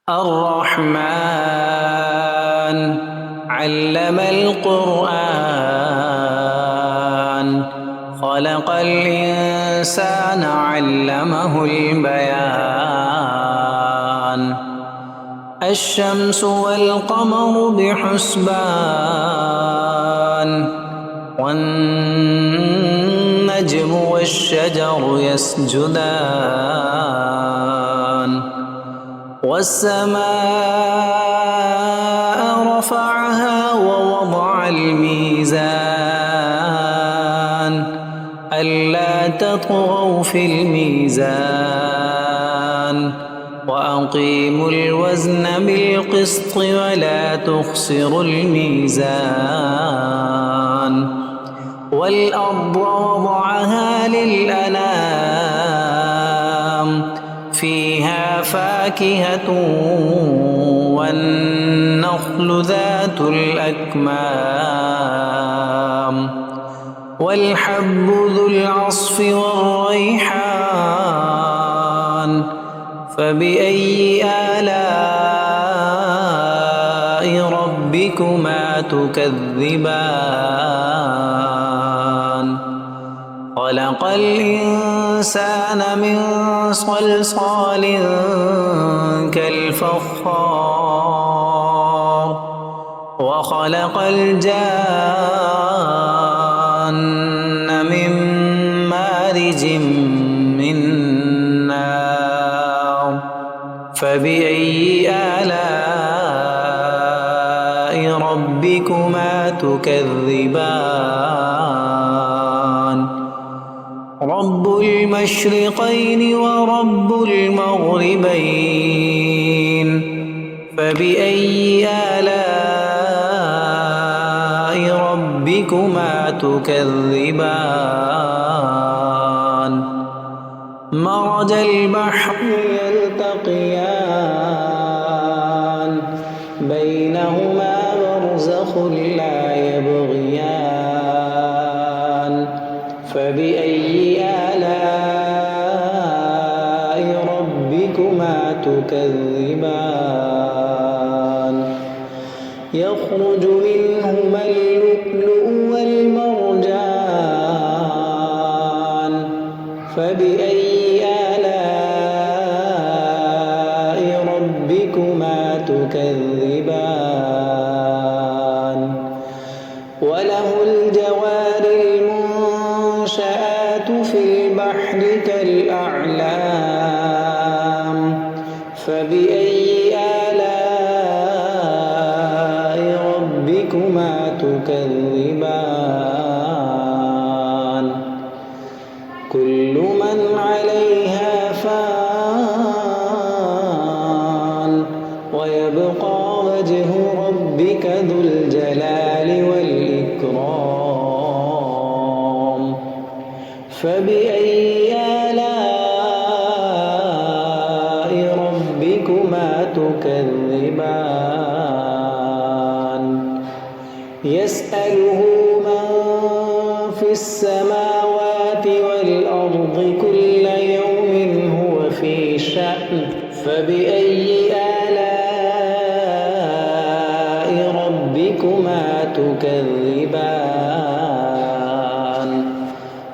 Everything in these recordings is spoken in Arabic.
الرحمن علم القرآن خلق الإنسان علمه البيان الشمس والقمر بحسبان والنجم والشجر يسجدان والسماء رفعها ووضع الميزان ألا تطغوا في الميزان وأقيموا الوزن بالقسط ولا تخسروا الميزان والأرض وضعها للأنام فيها فاكهة والنخل ذات الأكمام والحب ذو العصف والريحان فبأي آلاء ربكما تكذبان خلق الإنسان من صلصال كالفخار وخلق الجان من مارج من نار فبأي آلاء ربكما تكذبان رب المشرقين ورب المغربين فبأي آلاء ربكما تكذبان مرج البحر يلتقيان بينهما برزخ لا يبغيان فبأي آلاء ربكما تكذبان يخرج منهما اللؤلؤ والمرجان فبأي آلاء ربكما تكذبان وله الجوار المنشآت في البحر كالأعلام فبأي آلاء ربكما تكذبان كل من عليها فان ويبقى وجه ربك ذو الجلال والإكرام فبأي آلاء ربكما تكذبان يسأله من في السماوات والأرض كل يوم هو في شأن فبأي آلاء ربكما تكذبان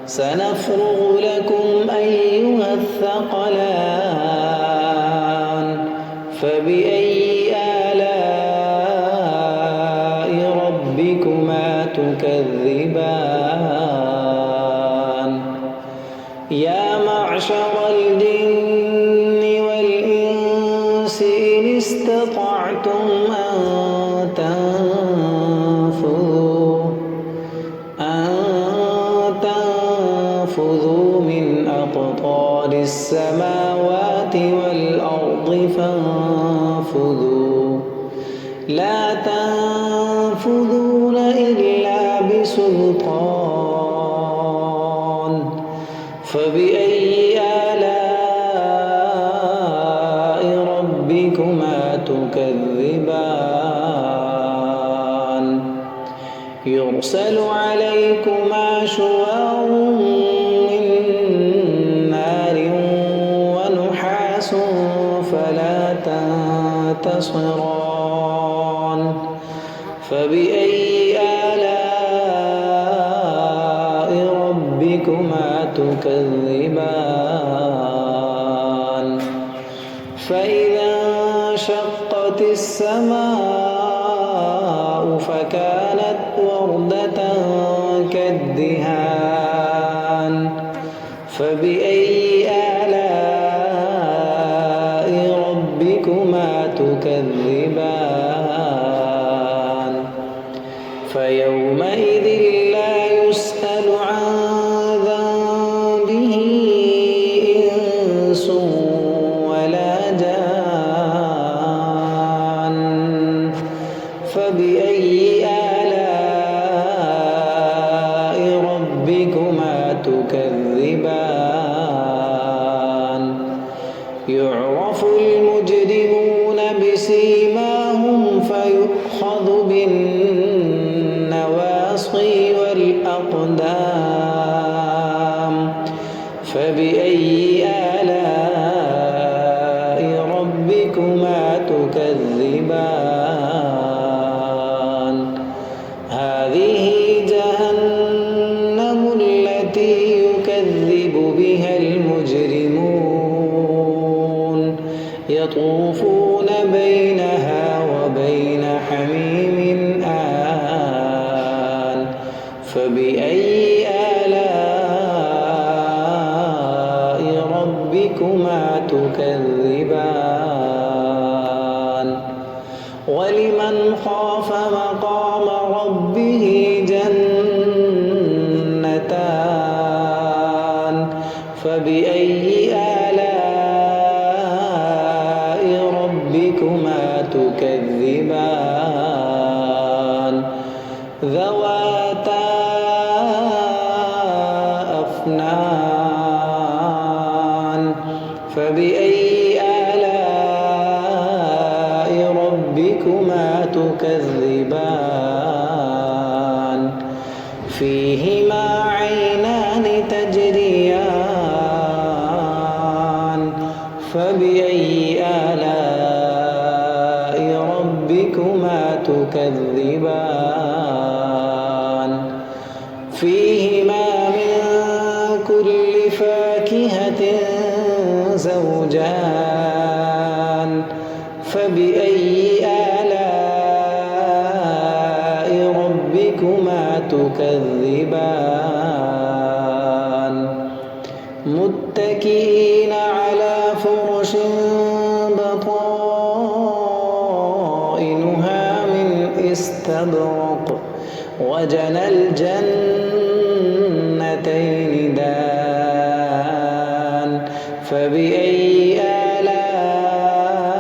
سنفرغ لكم أيها الثقلان فبأي آلاء ربكما تكذبان يا معشر الجن والإنس إن استطعتم أن تنفذوا من أقطار السماوات والأرض فانفذوا لا تنفذون إلا بسلطان فبأي آلاء ربكما تكذبان يرسل عليكما شواظ من نار ونحاس فلا تنفذون تنتصران فبأي آلاء ربكما تكذبان فإذا انشقت السماء فكانت وردة كالدهان فبأي آلاء ربكما تكذبان فيومئذ لا يسأل عن ذنبه إنس ولا جان فبأي آلاء ربكما تكذبان يعرف المجرمون بسيماهم فيؤخذ بالنواصي والأقدام فبأي آلاء ربكما تكذبان هذه جهنم التي يكذب بها المجرمون يطوفون بينها وبين حميم آن فبأي آلاء ربكما تكذبان ولمن خاف مقام ربه جنتان فبأي آلاء ربكما تكذبان ذواتا أفنان فبأي آلاء ربكما تكذبان فيهما عينان تجريان فبأي آلاء ربكما تكذبان فيهما من كل فاكهة زوجان فبأي آلاء ربكما تكذبان متكئين على فرش بطائنها من استبرق وجنى الجنتين دان فبأي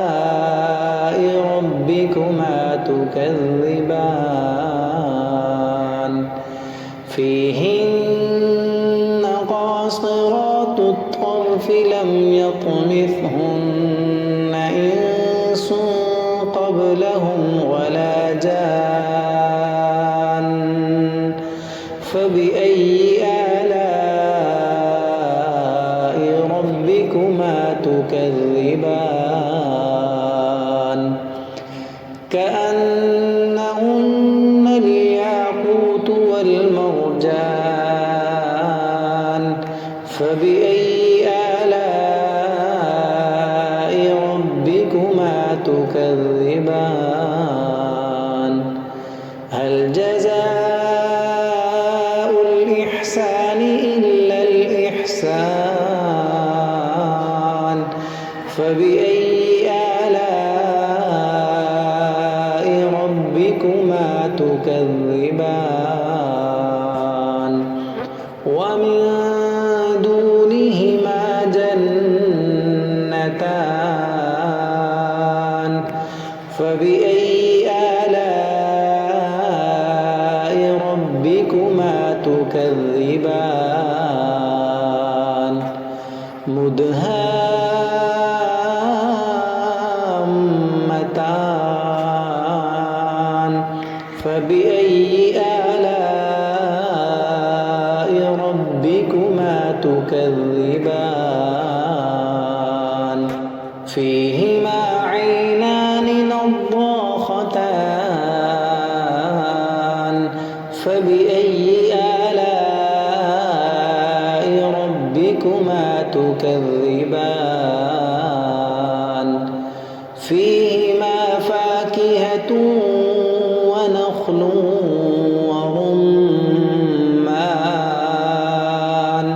آلاء ربكما تكذبان فيهن قاصرات الطرف لم يطمثهن إنس قبلهم ولا جان فبأي آلاء ربكما تكذبان كأنهن الياقوت والمرجان فبأي آلاء ربكما تكذبان هل جزاء الإحسان إلا الإحسان فبأي آلاء ربكما تكذبان ومن دونهما جنتان فبأي آلاء ربكما تكذبان مدهامتان فبأي آلاء ربكما تكذبان فيهما عينان فيهما فاكهة ونخل ورمان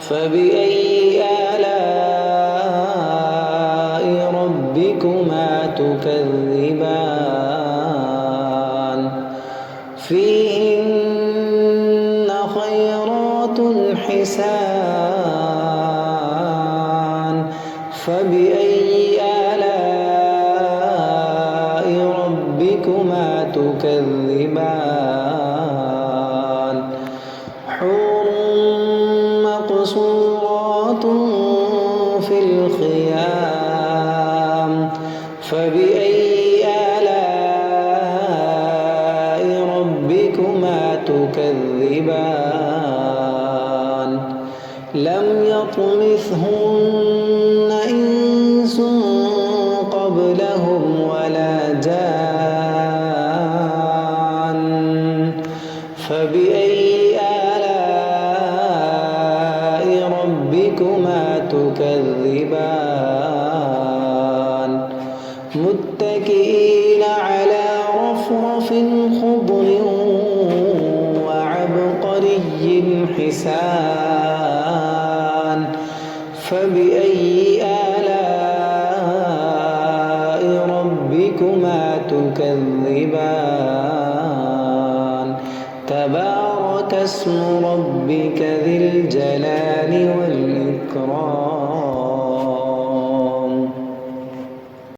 فبأي آلاء ربكما تكذبان فيهن خيرات حسان فبأي آلاء ربكما تكذبان حور مقصورات في الخيام فبأي آلاء ربكما تكذبان لم يطمثهن إنس قبلهم ولا جان فبأي آلاء ربكما تكذبان متكئين على رفرف خضر وعبقري حسان فبأي آلاء ربكما تكذبان تبارك اسم ربك ذي الجلال والإكرام